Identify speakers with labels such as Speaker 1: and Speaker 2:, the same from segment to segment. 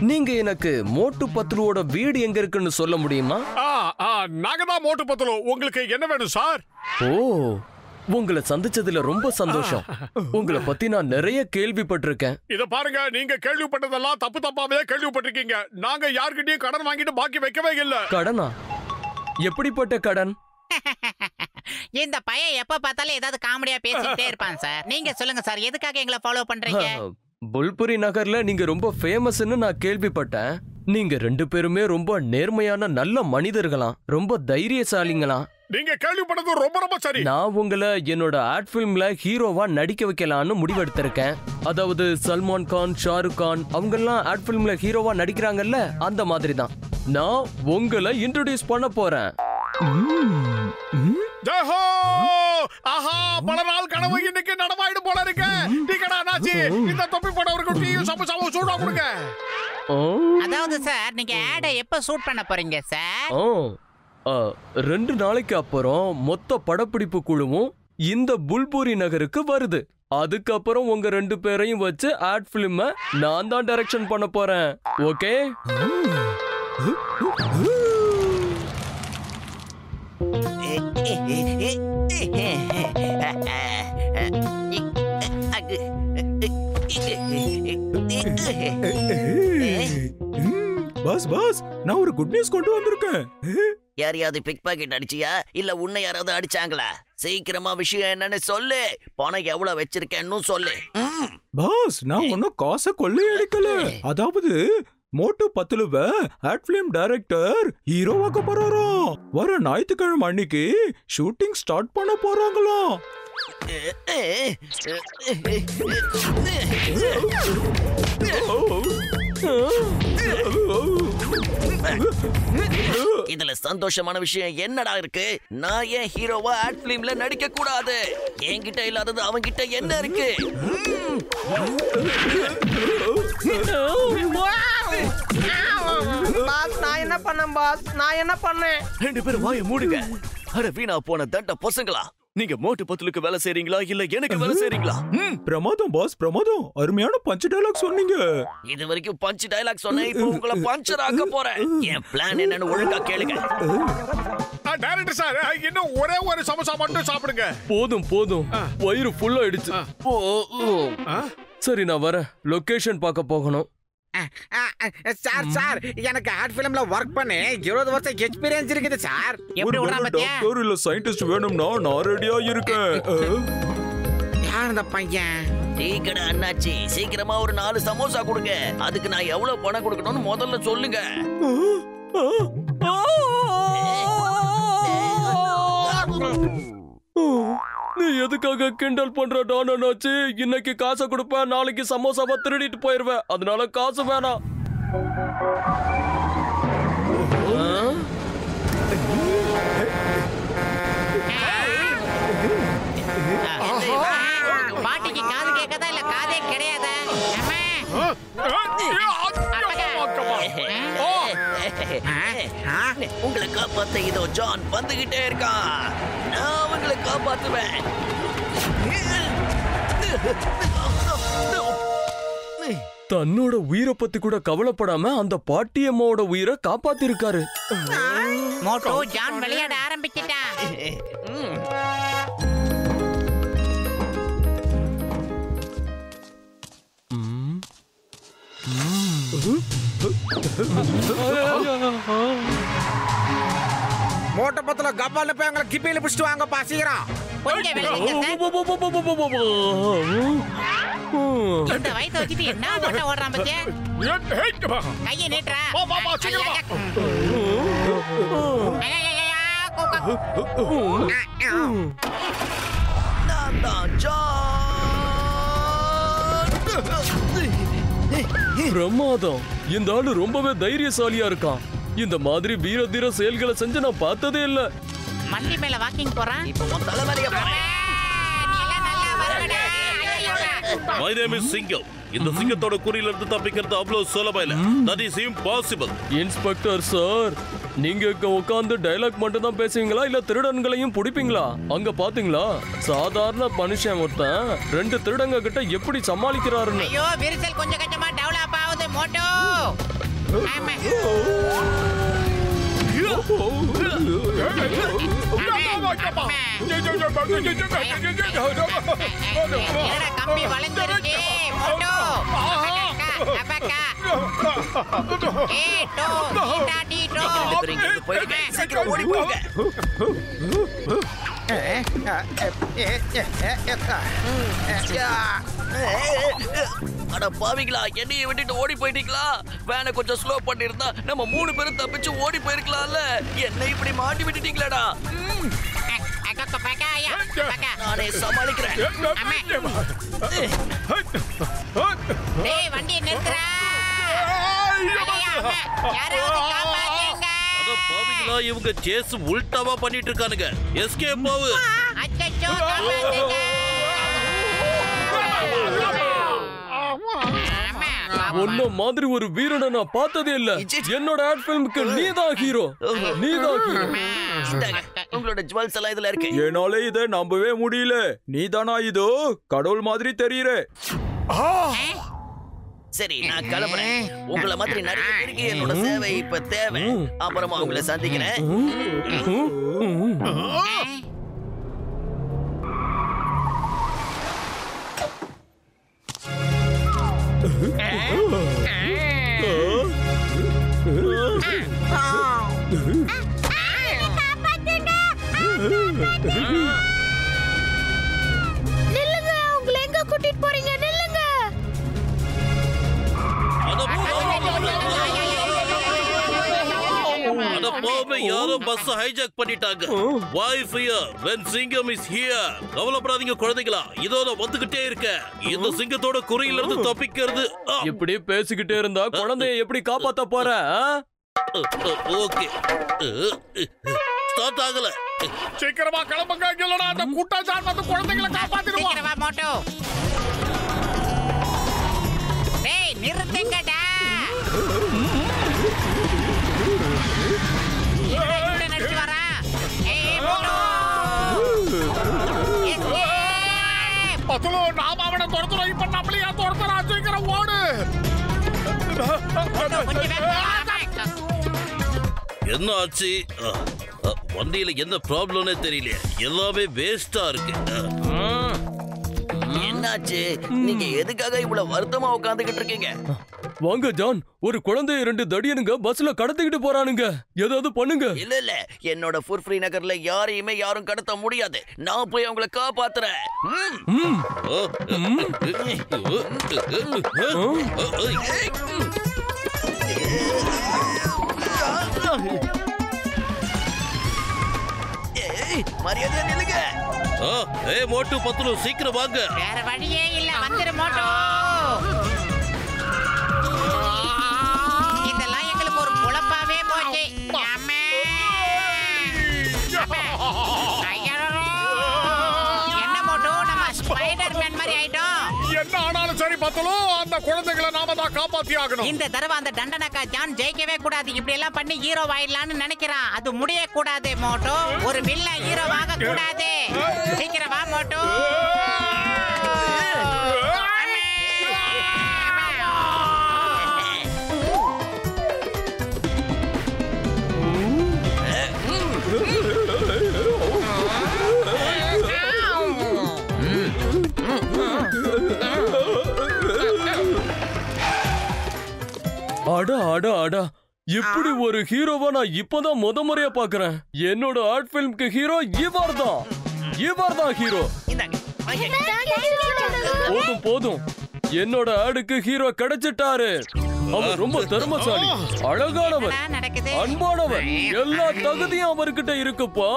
Speaker 1: நீங்க எனக்கு மோட்டு பத்லுவோட வீடு எங்க இருக்குன்னு சொல்ல முடியுமா?
Speaker 2: நாங்க தான் மோட்டு பத்லு. உங்களுக்கு என்ன வேணும் சார்?
Speaker 1: ஓ, உங்களை சந்திச்சதுல ரொம்ப சந்தோஷம். உங்களை பத்தி நான் நிறைய கேள்விப்பட்டிருக்கேன்.
Speaker 2: இத பாருங்க, நீங்க கேள்விப்பட்டதெல்லாம் தப்பு தப்பாவே கேள்விப்பட்டிருக்கீங்க. நாங்க யார்கிட்டயும் கடன் வாங்கிட்டு பாக்கி வைக்கவே இல்ல.
Speaker 1: கடனா? எப்படிப்பட்ட கடன்?
Speaker 3: இந்த பையன் எப்ப பார்த்தாலும் ஏதாவது காமெடியா பேசிட்டே இருப்பான் சார். நீங்க சொல்லுங்க சார், எதுக்காக எங்களை ஃபாலோ பண்றீங்க?
Speaker 1: புல்புரி நகர்ல நீங்க ரொம்ப ஃபேமஸ்னு நான் கேள்விப்பட்டேன். நீங்க ரெண்டு பேருமே ரொம்ப நேர்மையான நல்ல மனிதர்களாம், ரொம்ப தைரியசாலிங்களாம்.
Speaker 2: நீங்க கேள்விப்பட்டது ரொம்ப ரொம்ப சரி.
Speaker 1: நான் உங்களை என்னோட ஆட் பிலிம்ல ஹீரோவா நடிக்க வைக்கலாம்னு முடிவெடுத்திருக்கேன். அதாவது சல்மான் கான், ஷாருக் கான் அவங்கெல்லாம் ஆட் பிலிம்ல ஹீரோவா நடிக்கிறாங்கல்ல, அந்த மாதிரி தான் நான் உங்களை இன்ட்ரோடியூஸ் பண்ண போறேன்.
Speaker 2: ஆஹா, பல நாள் கனவு இன்னைக்கு நடமாயிடும் போல இருக்கு. டிக்கடா நாச்சி, இந்த தொப்பி போட்டவருக்கு டீயும் சமோசாவும் சூடா கொடுங்க.
Speaker 3: அதாவது சார், நீங்க ஆட எப்ப ஷூட் பண்ண போறீங்க சார்?
Speaker 1: 2 நாளைக்கு அப்புறம் மொத்த படப்பிடிப்பு குழுவும் இந்த புல்புரி நகருக்கு வருது. அதுக்கப்புறம் உங்க 2 பேரையும் வச்சு ஆட் பிலிம் நான் தான் டைரக்ஷன் பண்ண போறேன். ஓகே?
Speaker 4: பாஸ் பாஸ், நான் ஒரு குட் நியூஸ் கொண்டு வந்திருக்கேன்.
Speaker 5: யாரையாவது பிக் பாக்கெட் அடிச்சியா இல்ல உன்னை யாராவது அடிச்சாங்களா? சீக்கிரமா விஷயம் என்னன்னு சொல்லு. பணம் எவ்வளவு வச்சிருக்கேன்னு சொல்லு.
Speaker 4: பாஸ், நான் ஒன்னும் காசை கொள்ளையடிக்கல. அதாவது மோட்டு பத்லுவ ஆட் பிலிம் டைரக்டர் ஹீரோவாக்க போறாராம். வர ஞாயிற்றுக்கிழமை அன்னைக்கு ஷூட்டிங் ஸ்டார்ட் பண்ண போறாங்களாம்.
Speaker 5: இதுல சந்தோஷமான விஷயம் என்னடா இருக்கு? நான் ஏன் ஹீரோவா ஆட் பிலிம்ல நடிக்க கூடாது? என்கிட்ட இல்லாதது அவன்கிட்ட என்ன இருக்கு?
Speaker 6: பாஸ், நான் என்ன பண்ணேன் பாஸ்? நான் என்ன பண்ணேன்?
Speaker 5: 2 பேரும் வாயை மூடுங்க. அட வீணா போன தண்ட பசங்களா, நீங்க மோட்டு பத்லுக்கு வேலை செய்றீங்களா இல்ல எனக்கு வேலை செய்றீங்களா?
Speaker 4: பிரமாதம் பாஸ், பிரமாதம். அருமையான பஞ்ச் டயலாக் சொன்னீங்க.
Speaker 5: இது வரைக்கும் பஞ்ச் டயலாக் சொன்னேன், இப்போ உங்களை பஞ்சர் ஆக்க போறேன். என் பிளான் என்னன்னு ஒழுங்கா கேளுங்க.
Speaker 2: டைரக்டர் சார், இன்னும் ஒரே ஒரு சமோசா மட்டும் சாப்பிடுங்க.
Speaker 1: போதும் போதும், வயிறு ஃபுல் ஆயிடுச்சு. சரி, நான் வரேன். லொகேஷன் பார்க்க போகணும்.
Speaker 6: சார் சார், எனக்கு ஆட் பிலிம்ல ஒர்க் பண்ணி 20 வருஷம் எக்ஸ்பீரியன்ஸ் இருக்குது சார்.
Speaker 3: எப்படி விடுறான் பாத்தியா?
Speaker 4: டாக்டர் இல்ல சயின்டிஸ்ட் வேணும்னா நான் ரெடியா இருக்கேன்.
Speaker 6: யார் இந்த பையன்?
Speaker 5: டீக்கடா அண்ணாச்சி, சீக்கிரமா ஒரு 4 சமோசா கொடுங்க. அதுக்கு நான் எவ்வளவு பணம் கொடுக்கணும்னு முதல்ல சொல்லுங்க.
Speaker 1: நீ எதுக்காக கிண்டல் பண்ற டானாச்சு? இன்னைக்கு காசை கொடுப்பேன், நாளைக்கு சமோசாவை திருடிட்டு போயிருவேன். அதனால காசு வேணாம்.
Speaker 3: பாட்டிக்கு காது கேட்காதா இல்ல காதே கிடையாதா?
Speaker 5: உங்களை காப்பாத்த இதோ ஜான் வந்துகிட்டே இருக்கான். நான் அவங்களை காப்பாத்துவேன்.
Speaker 1: தன்னோட உயிரை பத்தி கூட கவலைப்படாம அந்த பாட்டியம்மாவோட உயிரை காப்பாத்திருக்காரு.
Speaker 3: மோட்டோ ஜான் விளையாட ஆரம்பிச்சிட்டான்.
Speaker 6: மோட்டை பத்துல கப்பால போய் அங்க கிப்பியில பிடிச்சிட்டு வாங்கப்பா சீக்கிரம்.
Speaker 3: கொஞ்சம் விளையாடுங்க சார். இந்த வயத்தை வச்சுட்டு என்ன போட்ட ஓடுறான் பத்தியா? கையை நீட்டுறா.
Speaker 5: நான் தான் ஜான்.
Speaker 1: பிரமாதம். இந்த ஆளு ரொம்பவே தைரியசாலியா இருக்கான். இந்த மாதிரி வீர தீர செயல்களை செஞ்சு நான் பார்த்ததே இல்ல.
Speaker 3: மண்டி மேல வாக்கிங் போறான்.
Speaker 5: இப்போ தலைமறைய
Speaker 3: நீ எல்லாம் நல்லா வருவடா.
Speaker 7: My name is சிங்கம். இந்த சிங்கத்தோட குறியில இருந்து தப்பிக்கிறது அவ்வளவு சுலபம் இல்ல. That is impossible.
Speaker 1: Inspector sir, நீங்க இங்க உட்கார்ந்து டயலாக் மட்டும் தான் பேசுவீங்களா இல்ல திருடன்களையும் பிடிப்பீங்களா? அங்க பாத்தீங்களா சாதாரண மனுஷன் ஒருத்தன் 2 திருடங்க கிட்ட எப்படி சமாளிக்கிறாருன்னு.
Speaker 3: ஐயோ, விரிசல் கொஞ்சம் கொஞ்சமா டெவலப் ஆகுது மோட்டோ. ஆமா. கம்பி வளைஞ்சிருக்கே மோட்டோ. அப்பக்கா ஏ டோ டாடி டோ.
Speaker 5: சீக்கிரம் ஓடி போங்க. அட பாவிங்களா, என்னைய விட்டுட்டு ஓடி போயிட்டீங்களா? வேனை கொஞ்சம் ஸ்லோ பண்ணிருந்தா நம்ம 3 பேரும் தப்பிச்சு ஓடி போயிருக்கலாம்ல. என்ன இப்படி மாட்டி விட்டுட்டீங்களாடா? நானே சமாளிக்கிறேன்.
Speaker 3: டேய், வண்டியை நிறுத்துறா. யாராவது காப்பாத்துங்க.
Speaker 7: அட பாவிங்களா, இவங்க சேஸ் உல்டாவா பண்ணிட்டு இருக்கானுங்க. எஸ்கேப் ஆவு.
Speaker 3: அச்சச்சோ, காப்பாத்துங்க.
Speaker 1: ஒன்ன மாதிரி ஒரு வீரனை நான் பார்த்ததே இல்ல. என்னோட ஆட் ஃபிலிமுக்கு நீதான் ஹீரோ. நீதான் ஹீரோ.
Speaker 5: உங்களோட ஜுவல்ஸ் எல்லாம் இதுல இருக்கு.
Speaker 4: என்னால இதை நம்பவே முடியல. நீதானா இதோ கடவுள் மாதிரி தெரியற.
Speaker 5: சரி, நான் கிளம்புறேன். உங்களை மாதிரி நிறைய பேருக்கு என்னோட சேவை இப்ப தேவை. அப்புறமா உங்களை சந்திக்கிறேன்.
Speaker 8: நில்லுங்க, உங்களை எங்க கூட்டிட்டு போறீங்க? நில்லுங்க.
Speaker 7: அட பாவி, யாரோ பஸ் ஹைஜாக் பண்ணிட்டாங்க. Why fear when Singam is here? கவலைப்படாதீங்க குழந்தைகளா, இதோ நான் வந்துகிட்டே இருக்கேன். இந்த சிங்கத்தோட குறியில இருந்து தப்பிக்கிறது.
Speaker 1: இப்படி பேசிக்கிட்டே இருந்தா குழந்தைய எப்படி காப்பாத்த போற?
Speaker 7: ஓகே, ஸ்டார்ட் ஆகல.
Speaker 2: சீக்கிரமா கிளம்புங்க, இல்லனா அந்த கூட்டாச்சான் வந்து குழந்தைகளை காப்பாத்திடுவான்.
Speaker 3: சீக்கிரமா மோட்டோ. டேய், நிறுத்துங்கடா. இவனை நடிச்சு வரா. ஏய் மோட்டோ.
Speaker 2: பத்துலோ, நாம அவனை துரத்துறோம். இப்ப நம்மளையா துரத்துறா? சீக்கிரம் ஓடு.
Speaker 7: என்ன ஆச்சு? வண்டியில என்ன ப்ராப்ளம்னே தெரியல. எல்லாமே வேஸ்டா இருக்கு.
Speaker 5: என்னாச்சு? நீங்க எதுக்காக இவ்வளவு வருத்தமா உட்கார்ந்துகிட்டு இருக்கீங்க?
Speaker 1: வாங்க ஜான், ஒரு குழந்தைய 2 தடியனுங்க பஸ்ல கடத்திக்கிட்டு போறானுங்க. ஏதாவது பண்ணுங்க.
Speaker 5: இல்ல இல்ல, என்னோட ஃபுர்ஃப்ரீ நகர்ல யாரையுமே யாரும் கடத்த முடியாது. நான் போய் அவங்களை காப்பாத்துறேன். மரியாதையா நில்லுங்க.
Speaker 7: ஏய் மோட்டு பத்துலு, சீக்கிரம் வாங்க.
Speaker 3: வேற வழியே இல்ல, வந்துரு மோட்டோ. இதெல்லாம் எங்களுக்கு ஒரு குழப்பாவே போச்சு. என்ன மோட்டோ, நம்ம ஸ்பைடர்மேன் மாதிரி ஆயிட்டோம்.
Speaker 2: என்ன ஆனாலும் சரி பத்துலோ, அந்த குழந்தைகளை நாம தான் காப்பாத்தி ஆகணும்.
Speaker 3: இந்த தடவை அந்த தண்டனக்கா ஜான் ஜெயிக்கவே கூடாது. இப்படி எல்லாம் பண்ணி ஹீரோ ஆயிடலாம்னு நினைக்கிறான். அது முடிய கூடாது மோட்டோ. ஒரு வில்லன் ஹீரோ ஆக கூடாது. சீக்கிரம் வா மோட்டோ.
Speaker 1: அடா அடா அடா, இப்படி ஒரு ஹீரோவா நான் இப்பதான் முறையா பாக்குறேன். என்னோட ஆர்ட் பிலிம்க்கு ஹீரோ இவர்தான். இவர்தான் ஹீரோ. போதும் போதும், என்னோட ஆடுக்கு ஹீரோ கிடைச்சிட்டாரு. அவர் ரொம்ப திறமைசாலி, அழகானவர், அன்பானவர். எல்லா தகுதியும் அவர்கிட்ட இருக்குப்பா.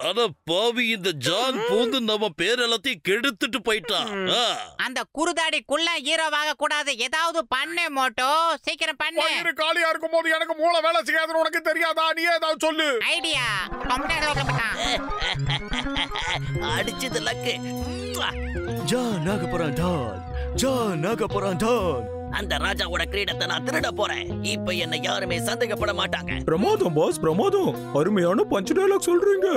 Speaker 7: அட பாவி, இந்த ஜான் பூந்து நம்ம பேர் எல்லாத்தையும் கெடுத்துட்டு போயிட்டான்.
Speaker 3: அந்த குருதாடிக்குள்ள ஹீரோவாக கூடாது. ஏதாவது பண்ணு மோட்டோ, சீக்கிரம் பண்ணு.
Speaker 2: வயிறு காலியா இருக்கும் போது எனக்கு மூளை வேலை செய்யாதுன்னு உனக்கு தெரியாதா? நீ ஏதாவது சொல்லு.
Speaker 3: ஐடியா.
Speaker 5: அடிச்சது லக்கு.
Speaker 1: ஜான் ஆக போறான் டான், ஜான் ஆக போறான் டான்.
Speaker 5: அந்த ராஜாவோட கிரீடத்தை நான் திருட போறேன். இப்ப என்ன யாருமே சந்தேகப்பட மாட்டாங்க.
Speaker 4: பிரமாதம் பாஸ், பிரமாதம். அருமையான பஞ்ச் டயலாக் சொல்றீங்க.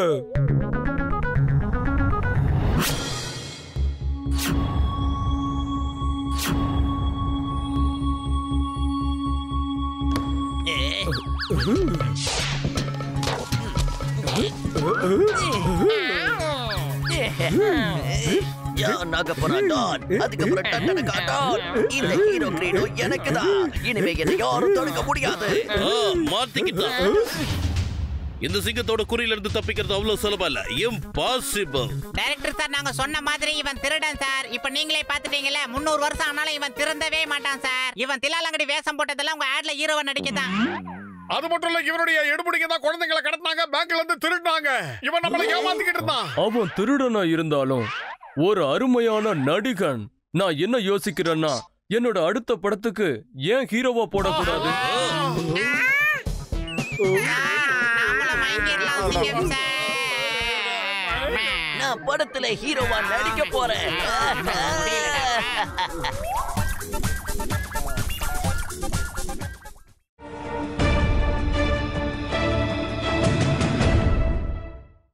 Speaker 5: ஜான் ஆக போறான் டான். அதுக்கப்புறம் டண்டன காட்டான். இந்த ஹீரோ கிரீடம் எனக்குதான். இனிமே என்னை யாரும் தடுக்க முடியாது.
Speaker 7: மாத்திக்கிட்டான். இந்த சிங்கத்தோட குறியில இருந்து தப்பிக்கிறது அவ்வளவு சுலபம் இல்ல. இம்பாசிபிள்.
Speaker 3: டைரக்டர் சார், நாங்க சொன்ன மாதிரி இவன் திருடன் சார். இப்ப நீங்களே பாத்துட்டீங்கல்ல, 300 வருஷம் ஆனாலும் இவன் திருந்தவே மாட்டான் சார். இவன் தில்லாலங்கடி வேஷம் போட்டதெல்லாம் உங்க ஆட்ல ஹீரோவை நடிக்கதான்.
Speaker 2: அது மட்டும் இல்ல, இவனுடைய எடுபடிக்கு தான் குழந்தைகளை கடத்தினாங்க, பேங்க்ல இருந்து திருடினாங்க. இவன் நம்மளை ஏமாத்திக்கிட்டு இருந்தான்.
Speaker 1: அவன் திருடனா இருந்தாலும் ஒரு அருமையான நடிகன். நான் என்ன யோசிக்கிறேன்னா, என்னோட அடுத்த படத்துக்கு ஏன் ஹீரோவா போடக்கூடாது?
Speaker 5: நான் படத்துல ஹீரோவா நடிக்க போறேன்.